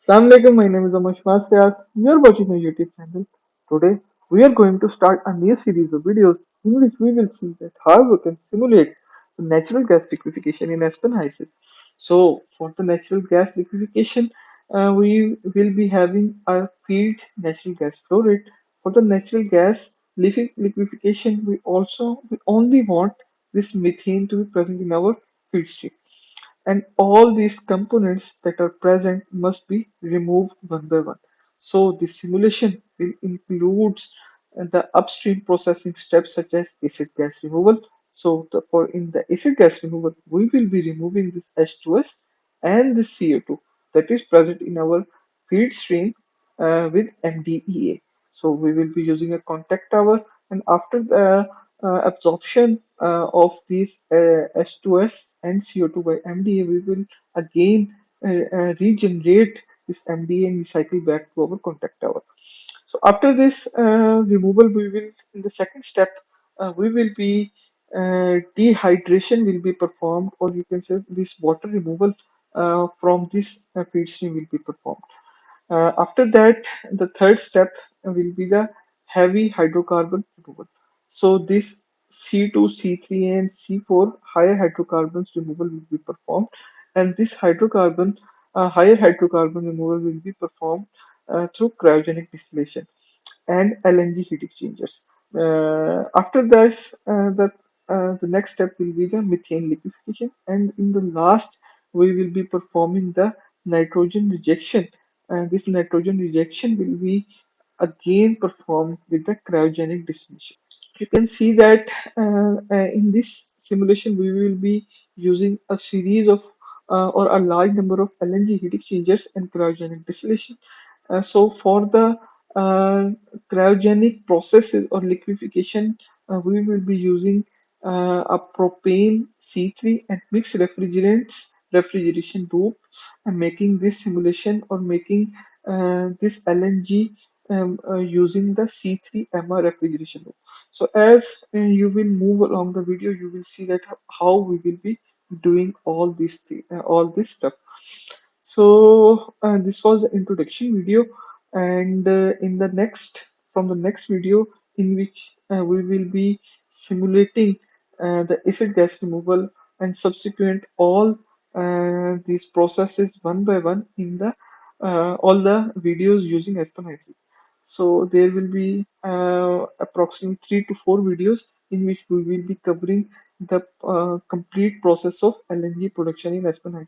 Assalamualaikum, my name is Amash Masyas. You are watching my YouTube channel. Today, we are going to start a new series of videos in which we will see that how we can simulate the natural gas liquefaction in Aspen HYSYS. So, for the natural gas liquefaction, we will be having a field natural gas flow rate. For the natural gas liquefaction, we only want this methane to be present in our feed stream, and all these components that are present must be removed one by one. So the simulation will include the upstream processing steps such as acid gas removal. So for in the acid gas removal, we will be removing this H2S and the CO2 that is present in our feed stream with MDEA. So we will be using a contact tower, and after the absorption of these H2S and CO2 by MDA, we will again regenerate this MDA and recycle back to our contact tower. So after this removal, we will in the second step we will be dehydration will be performed, or you can say this water removal from this feed stream will be performed. After that, the third step will be the heavy hydrocarbon removal. So this C2, C3, and C4 higher hydrocarbons removal will be performed, and this higher hydrocarbon removal will be performed through cryogenic distillation and LNG heat exchangers. After this, the next step will be the methane liquefaction, and in the last, we will be performing the nitrogen rejection. And this nitrogen rejection will be again performed with the cryogenic distillation. You can see that in this simulation we will be using a series of or a large number of LNG heat exchangers and cryogenic distillation. So for the uh, cryogenic processes or liquefaction, we will be using a propane C3 and mixed refrigeration loop, and making this simulation or making this LNG using the C3MR refrigeration loop. So as you will move along the video, you will see that how we will be doing all this stuff. So this was the introduction video, and in the next video, in which we will be simulating the acid gas removal and subsequent all these processes one by one in the all the videos using Aspen. So there will be approximately 3 to 4 videos in which we will be covering the complete process of LNG production in Aspen.